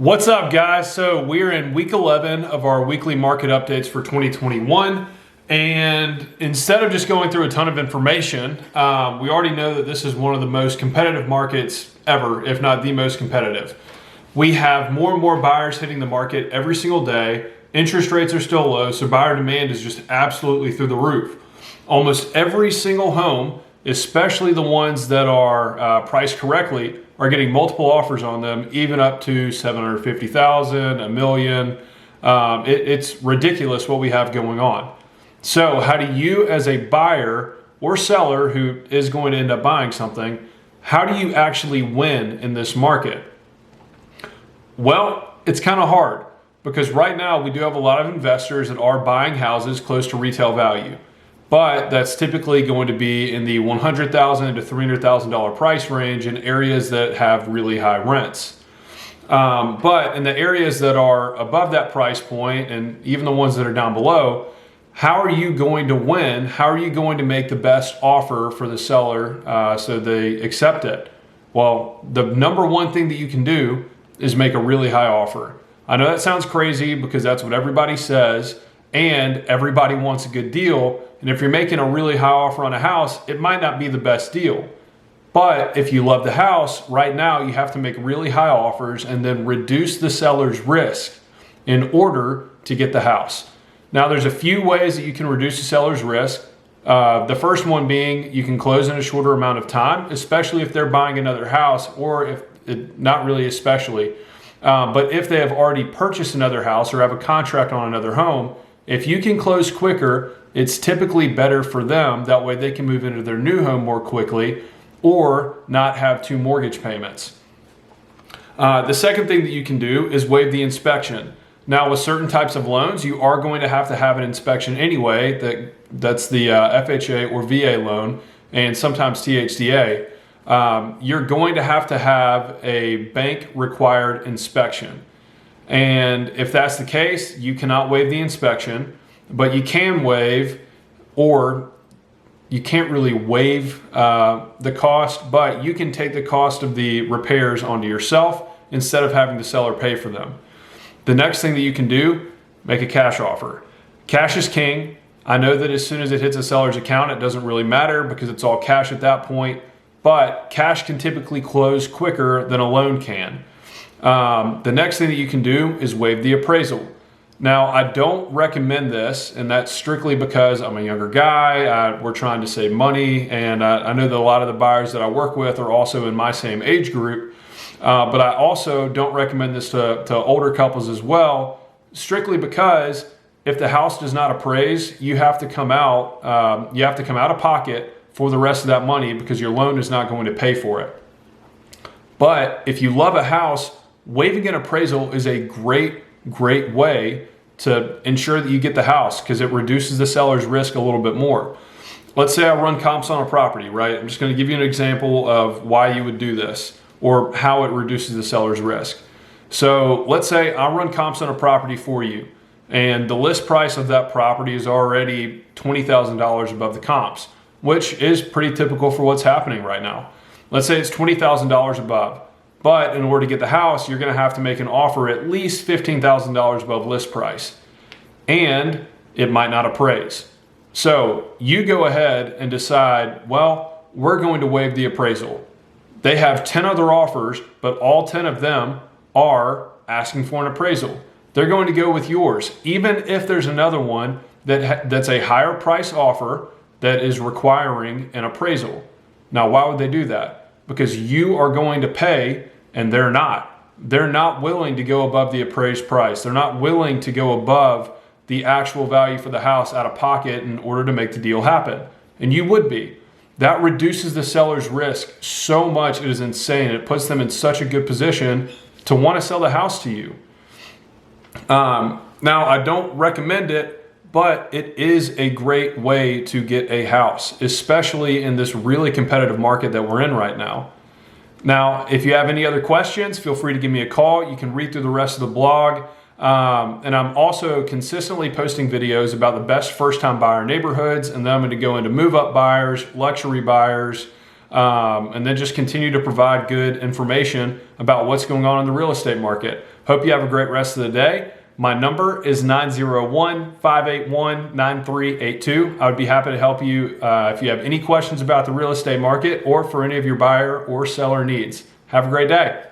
What's up, guys? So we're in week 11 of our weekly market updates for 2021. And instead of just going through a ton of information, we already know that this is one of the most competitive markets ever, if not the most competitive. We have more and more buyers hitting the market every single day. Interest rates are still low, so buyer demand is just absolutely through the roof. Almost every single home, especially the ones that are priced correctly, are getting multiple offers on them, even up to $750,000, $1 million. It's ridiculous what we have going on. So how do you, as a buyer or seller who is going to end up buying something, how do you actually win in this market? Well, it's kind of hard because right now we do have a lot of investors that are buying houses close to retail value. But that's typically going to be in the $100,000 to $300,000 price range in areas that have really high rents. But in the areas that are above that price point, and even the ones that are down below, how are you going to win? How are you going to make the best offer for the seller so they accept it? Well, the number one thing that you can do is make a really high offer. I know that sounds crazy because that's what everybody says, and everybody wants a good deal. And if you're making a really high offer on a house, it might not be the best deal. But if you love the house, right now you have to make really high offers and then reduce the seller's risk in order to get the house. Now, there's a few ways that you can reduce the seller's risk. The first one being you can close in a shorter amount of time, especially if they're buying another house, or if not really especially. But if they have already purchased another house or have a contract on another home, if you can close quicker, it's typically better for them. That way they can move into their new home more quickly or not have two mortgage payments. The second thing that you can do is waive the inspection. Now, with certain types of loans, you are going to have an inspection anyway. That's the FHA or VA loan, and sometimes THDA. You're going to have a bank required inspection. And if that's the case, you cannot waive the inspection, but you can waive, or you can't really waive the cost, but you can take the cost of the repairs onto yourself instead of having the seller pay for them. The next thing that you can do, make a cash offer. Cash is king. I know that as soon as it hits a seller's account, it doesn't really matter because it's all cash at that point, but cash can typically close quicker than a loan can. The next thing that you can do is waive the appraisal. Now, I don't recommend this, and that's strictly because I'm a younger guy. We're trying to save money, and I know that a lot of the buyers that I work with are also in my same age group. But I also don't recommend this to older couples as well, strictly because if the house does not appraise, you have to come out of pocket for the rest of that money because your loan is not going to pay for it. But if you love a house, waiving an appraisal is a great way to ensure that you get the house because it reduces the seller's risk a little bit more. Let's say I run comps on a property, right? I'm just going to give you an example of why you would do this or how it reduces the seller's risk. So let's say I run comps on a property for you, and the list price of that property is already $20,000 above the comps, which is pretty typical for what's happening right now. Let's say it's $20,000 above. But in order to get the house, you're going to have to make an offer at least $15,000 above list price. And it might not appraise. So you go ahead and decide, well, we're going to waive the appraisal. They have 10 other offers, but all 10 of them are asking for an appraisal. They're going to go with yours, even if there's another one that's a higher price offer that is requiring an appraisal. Now, why would they do that? Because you are going to pay and they're not. They're not willing to go above the appraised price. They're not willing to go above the actual value for the house out of pocket in order to make the deal happen. And you would be. That reduces the seller's risk so much, it is insane. It puts them in such a good position to want to sell the house to you. Now, I don't recommend it, but it is a great way to get a house, especially in this really competitive market that we're in right now. Now, if you have any other questions, feel free to give me a call. You can read through the rest of the blog. And I'm also consistently posting videos about the best first-time buyer neighborhoods, and then I'm going to go into move-up buyers, luxury buyers, and then just continue to provide good information about what's going on in the real estate market. Hope you have a great rest of the day. My number is 901-581-9382. I would be happy to help you if you have any questions about the real estate market or for any of your buyer or seller needs. Have a great day.